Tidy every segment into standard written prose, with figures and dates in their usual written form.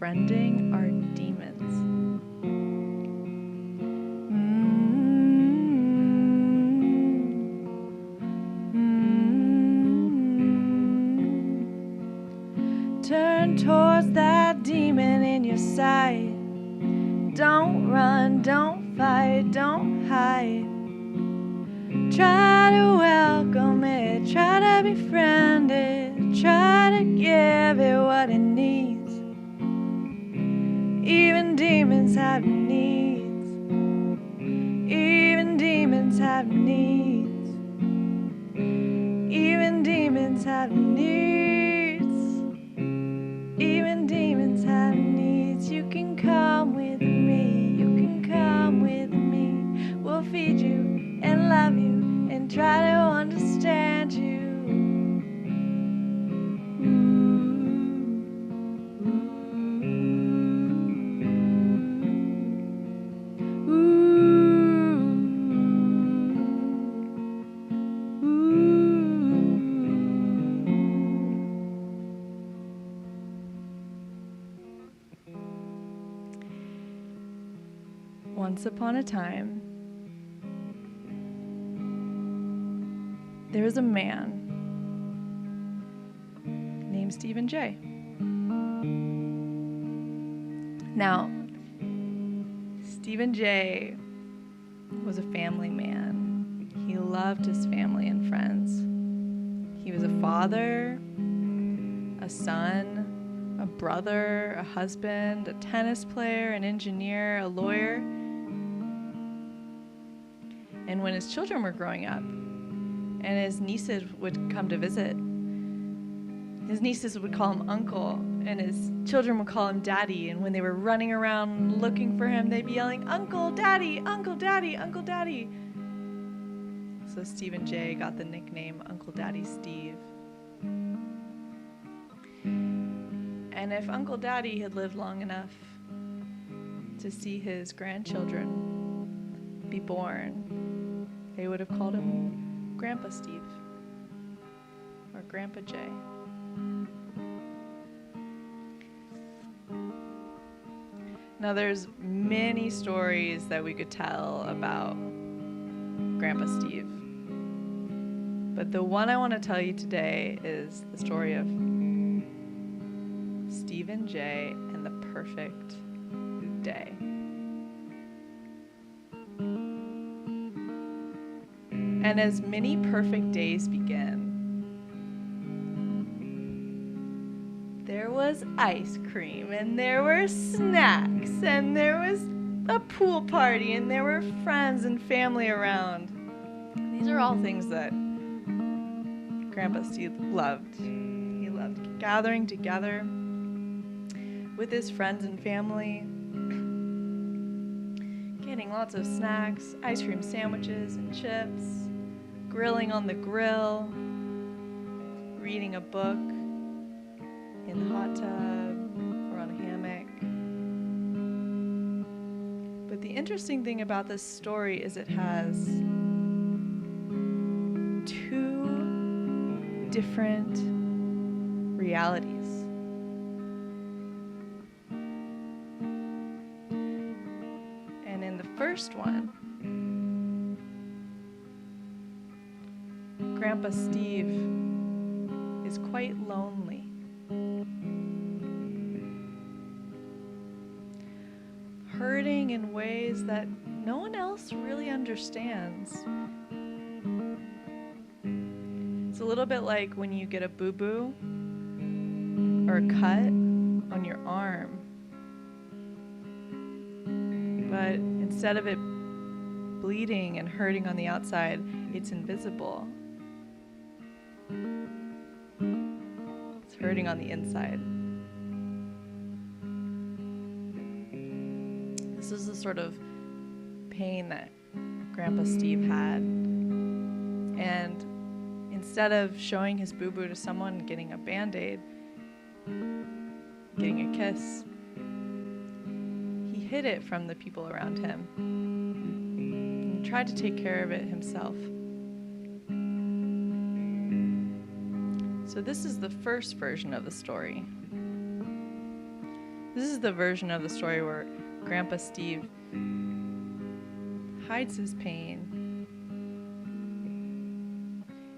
befriending our demons. Turn towards that demon in your sight. Don't run, don't fight, don't hide. Try to welcome it, try to befriend it, try to give it what it needs. Even demons have needs. Even demons have needs. Even demons have needs. Even demons have needs. You can come with me. You can come with me. We'll feed you and love you and try to understand you. Once upon a time, there was a man named Stephen Jaye. Now, Stephen Jaye was a family man. He loved his family and friends. He was a father, a son, a brother, a husband, a tennis player, an engineer, a lawyer. And when his children were growing up, and his nieces would come to visit, his nieces would call him uncle, and his children would call him daddy. And when they were running around looking for him, they'd be yelling, "Uncle, daddy, uncle, daddy, uncle, daddy." So Stephen Jaye got the nickname Uncle Daddy Steve. And if Uncle Daddy had lived long enough to see his grandchildren be born, they would have called him Grandpa Steve or Grandpa Jaye. Now there's many stories that we could tell about Grandpa Steve, but the one I want to tell you today is the story of Stephen Jaye and the perfect day. And as many perfect days begin, there was ice cream, and there were snacks, and there was a pool party, and there were friends and family around. These are all things that Grandpa Steve loved. He loved gathering together with his friends and family, getting lots of snacks, ice cream sandwiches and chips, grilling on the grill, reading a book in the hot tub or on a hammock. But the interesting thing about this story is it has two different realities. And in the first one, Grandpa Steve is quite lonely. Hurting in ways that no one else really understands. It's a little bit like when you get a boo-boo or a cut on your arm. But instead of it bleeding and hurting on the outside, it's invisible. It's hurting on the inside. This is the sort of pain that Grandpa Steve had. And instead of showing his boo-boo to someone, getting a Band-Aid, getting a kiss, he hid it from the people around him and tried to take care of it himself. So this is the first version of the story. This is the version of the story where Grandpa Steve hides his pain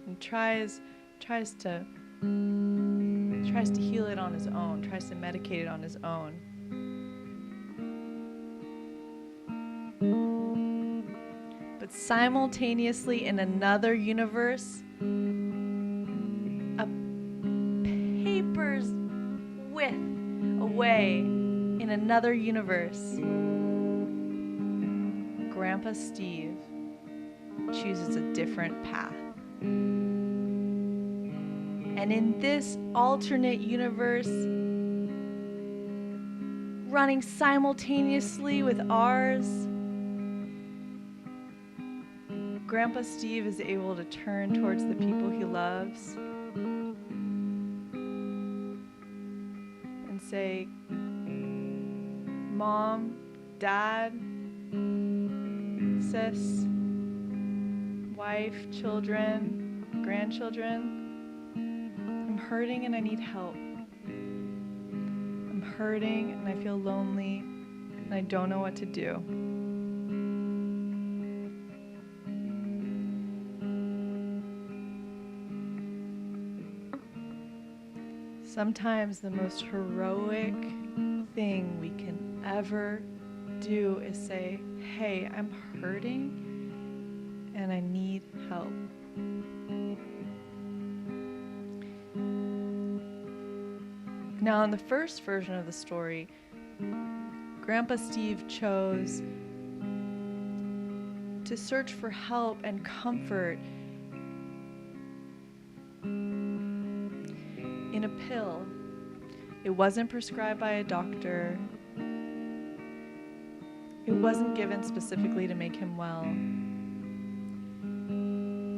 and tries to heal it on his own, tries to medicate it on his own. But simultaneously, in another universe, a paper's width away, in another universe, Grandpa Steve chooses a different path. And in this alternate universe, running simultaneously with ours, Grandpa Steve is able to turn towards the people he loves and say, Mom, Dad, sis, wife, children, grandchildren, I'm hurting and I need help. I'm hurting and I feel lonely and I don't know what to do. Sometimes the most heroic thing we can ever do is say, hey, I'm hurting and I need help. Now, in the first version of the story, Grandpa Steve chose to search for help and comfort in a pill. It wasn't prescribed by a doctor. It wasn't given specifically to make him well.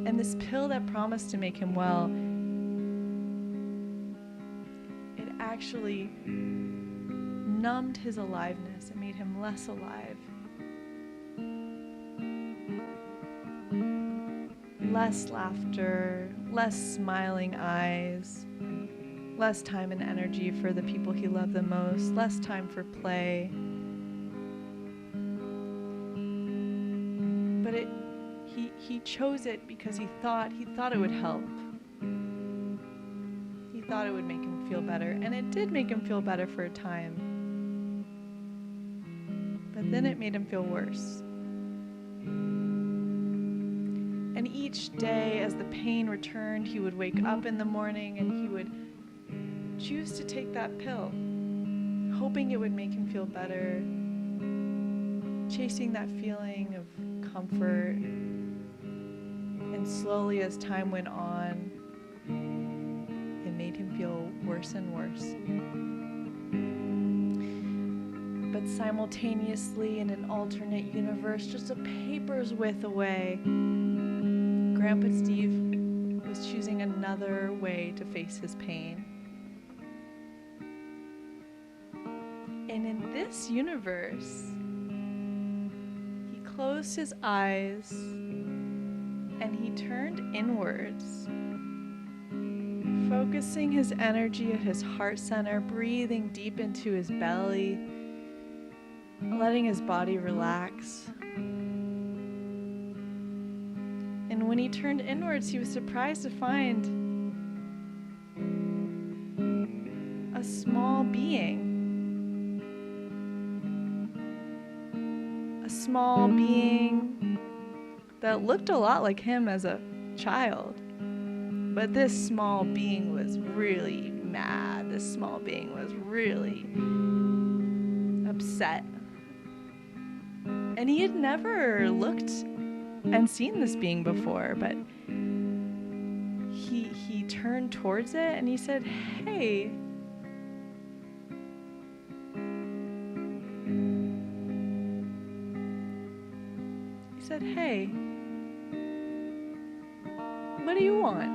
And this pill that promised to make him well, it actually numbed his aliveness. It made him less alive. Less laughter, less smiling eyes, less time and energy for the people he loved the most, less time for play. But he chose it because he thought it would help. He thought it would make him feel better, and it did make him feel better for a time. But then it made him feel worse. And each day as the pain returned, he would wake up in the morning and he would choose to take that pill, hoping it would make him feel better, chasing that feeling of comfort. And slowly as time went on, it made him feel worse and worse. But simultaneously, in an alternate universe, just a paper's width away, Grandpa Steve was choosing another way to face his pain. And in this universe, he closed his eyes and he turned inwards, focusing his energy at his heart center, breathing deep into his belly, letting his body relax. And when he turned inwards, he was surprised to find a small being. A small being that looked a lot like him as a child. But this small being was really mad. This small being was really upset. And he had never looked and seen this being before, but he turned towards it and he said, "Hey, hey, what do you want?"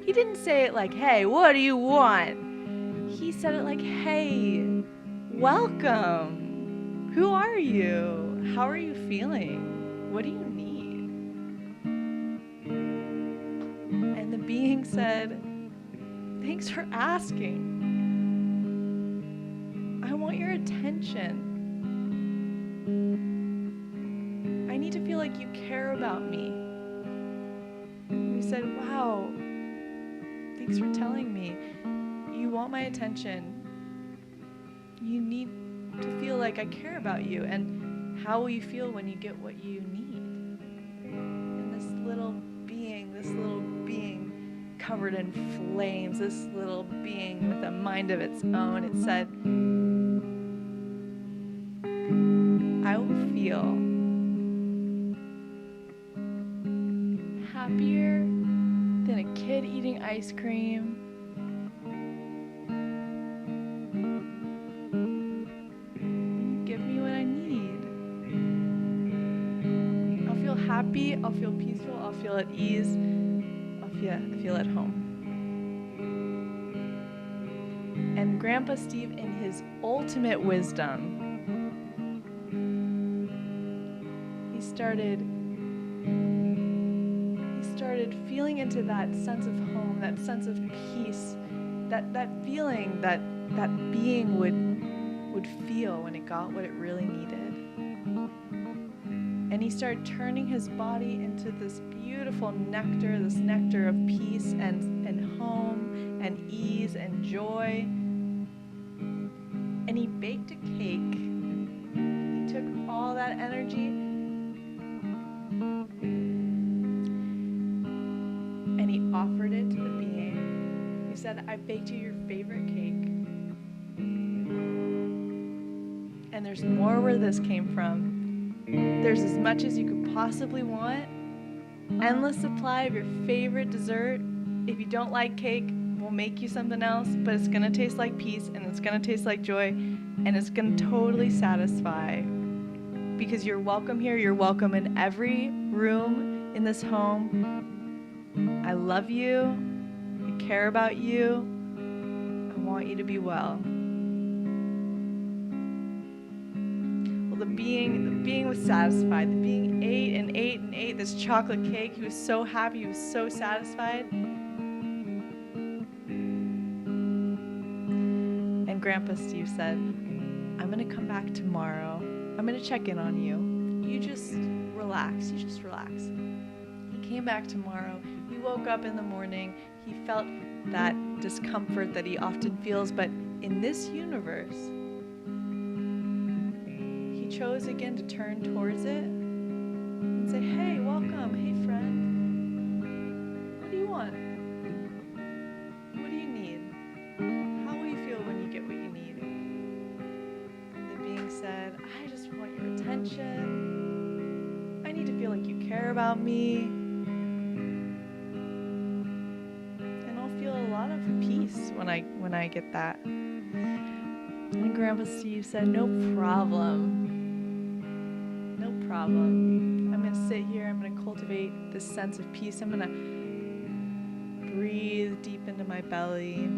He didn't say it like, "Hey, what do you want?" He said it like, "Hey, welcome. Who are you? How are you feeling? What do you need?" And the being said, "Thanks for asking. want your attention. I need to feel like you care about me. We said, wow, thanks for telling me. You want my attention. You need to feel like I care about you. And how will you feel when you get what you need? And this little being covered in flames, this little being with a mind of its own, it said, I will feel happier than a kid eating ice cream. Give me what I need. I'll feel happy, I'll feel peaceful, I'll feel at ease, I'll feel at home. And Grandpa Steve, in his ultimate wisdom, he started feeling into that sense of home, that sense of peace, that feeling that being would feel when it got what it really needed. And he started turning his body into this beautiful nectar, this nectar of peace and home and ease and joy. And he baked a cake. He took all that energy and he offered it to the being. He said, I baked you your favorite cake. And there's more where this came from. There's as much as you could possibly want. Endless supply of your favorite dessert. If you don't like cake, we'll make you something else, but it's going to taste like peace, and it's going to taste like joy, and it's going to totally satisfy. Because you're welcome here. You're welcome in every room in this home. I love you. I care about you. I want you to be well. The being was satisfied. The being ate and ate and ate this chocolate cake. He was so happy. He was so satisfied. And Grandpa Steve said, I'm going to come back tomorrow. I'm going to check in on you. You just relax. You just relax. He came back tomorrow. He woke up in the morning. He felt that discomfort that he often feels. But in this universe, chose again to turn towards it and say, hey, welcome, hey friend, what do you want? What do you need? How will you feel when you get what you need? The being said, I just want your attention. I need to feel like you care about me. And I'll feel a lot of peace when I get that. And Grandpa Steve said, no problem. I'm going to sit here. I'm going to cultivate this sense of peace. I'm going to breathe deep into my belly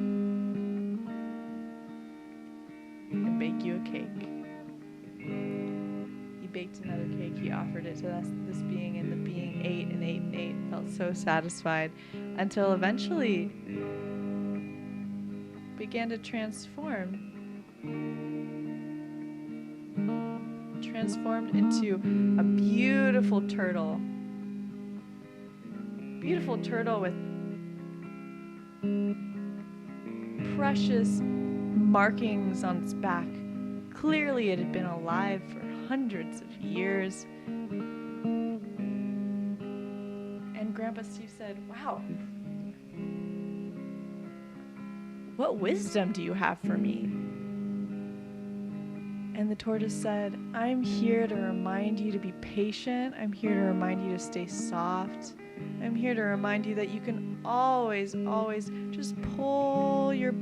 and bake you a cake. He baked another cake. He offered it to this being, and the being ate and ate and ate and felt so satisfied until eventually began to transformed into a beautiful turtle. Beautiful turtle with precious markings on its back. Clearly it had been alive for hundreds of years. And Grandpa Steve said, wow, what wisdom do you have for me? And the tortoise said, I'm here to remind you to be patient. I'm here to remind you to stay soft. I'm here to remind you that you can always just pull your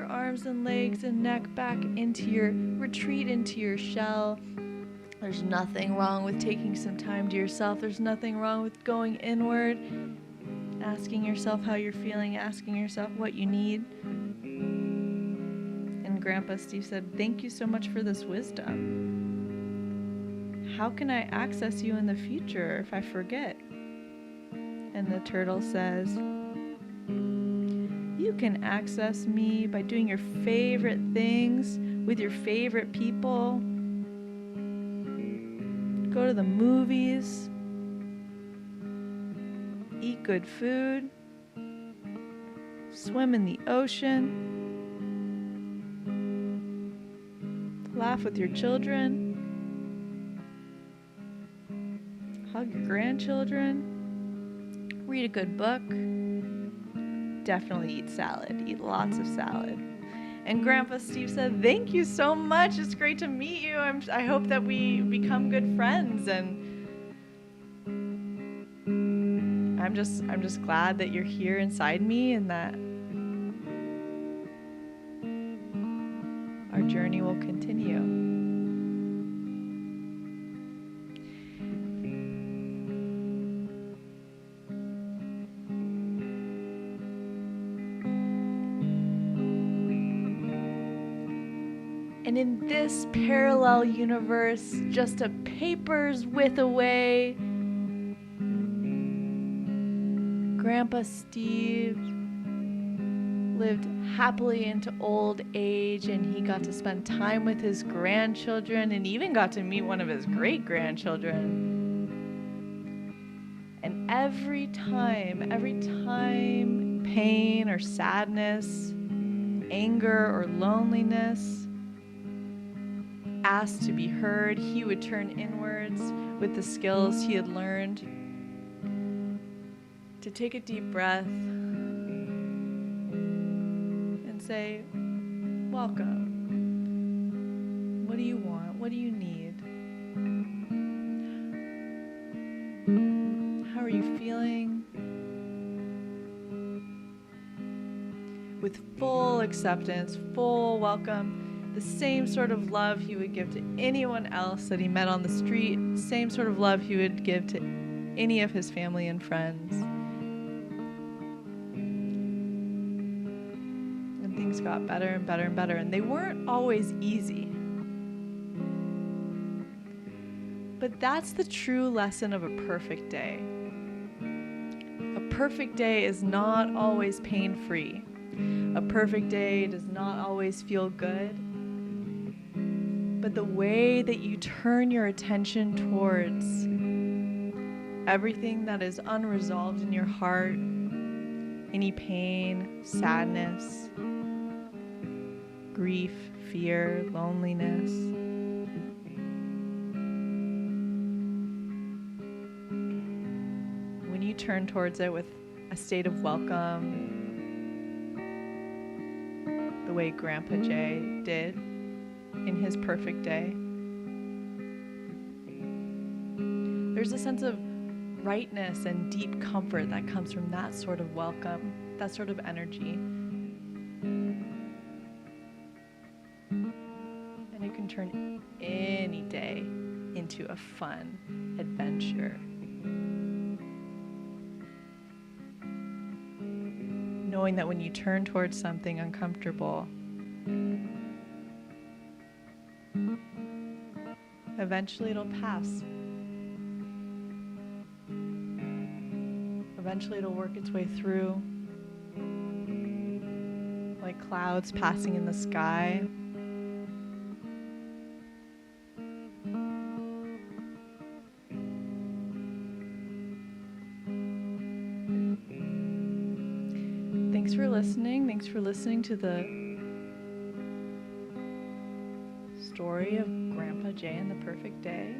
arms and legs and neck back retreat into your shell. There's nothing wrong with taking some time to yourself. There's nothing wrong with going inward, asking yourself how you're feeling, asking yourself what you need. Grandpa Steve said, thank you so much for this wisdom. How can I access you in the future if I forget? And the turtle says, you can access me by doing your favorite things with your favorite people. Go to the movies. Eat good food. Swim in the ocean. Laugh with your children. Hug your grandchildren. Read a good book. Definitely eat salad. Eat lots of salad. And Grandpa Steve said, "Thank you so much. It's great to meet you. I hope that we become good friends." And I'm just glad that you're here inside me and that our journey will continue. And in this parallel universe, just a paper's width away, Grandpa Steve lived happily into old age, and he got to spend time with his grandchildren and even got to meet one of his great-grandchildren. And every time pain or sadness, anger or loneliness asked to be heard, he would turn inwards with the skills he had learned to take a deep breath and say, "Welcome. What do you want? What do you need? How are you feeling?" With full acceptance, full welcome, the same sort of love he would give to anyone else that he met on the street, same sort of love he would give to any of his family and friends. And things got better and better and better, and they weren't always easy. But that's the true lesson of a perfect day. A perfect day is not always pain-free. A perfect day does not always feel good. But the way that you turn your attention towards everything that is unresolved in your heart, any pain, sadness, grief, fear, loneliness, when you turn towards it with a state of welcome, the way Grandpa Jaye did in his perfect day, there's a sense of rightness and deep comfort that comes from that sort of welcome, that sort of energy. And it can turn any day into a fun adventure. Knowing that when you turn towards something uncomfortable, eventually it'll pass. Eventually it'll work its way through, like clouds passing in the sky. Thanks for listening. Thanks for listening to the story of Grandpa Jaye and the perfect day.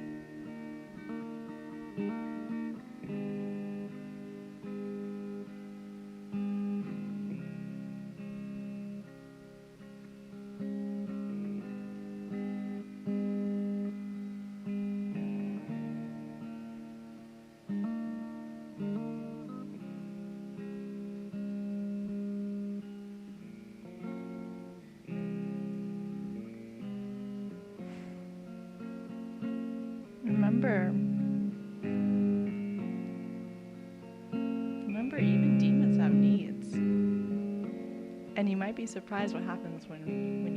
Remember, even demons have needs. And you might be surprised what happens when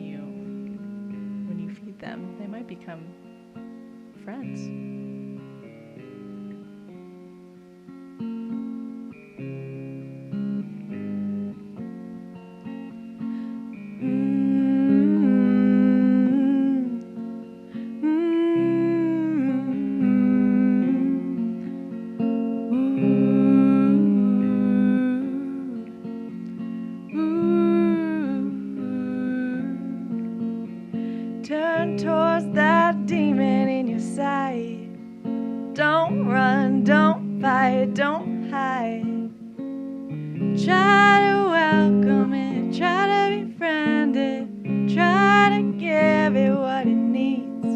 you feed them. They might become friends. it, don't hide. Try to welcome it, try to befriend it, try to give it what it needs.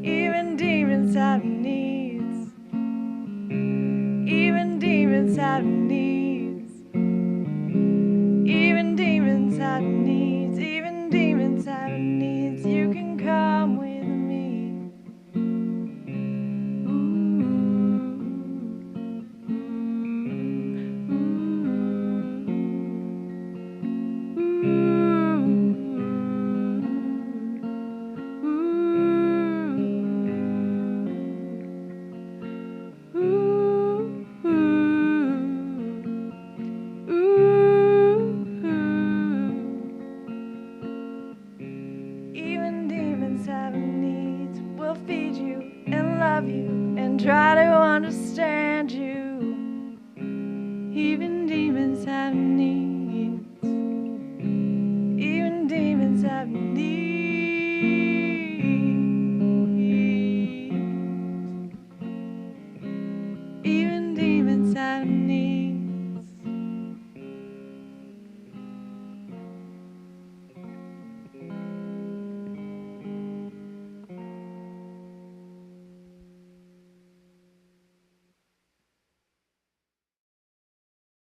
Even demons have needs. Even demons have needs. Even demons have needs. Even demons have needs. You can come with me. Even demons have needs. We'll feed you and love you and try to understand you. Even demons have needs. Even demons have needs. Even demons have needs.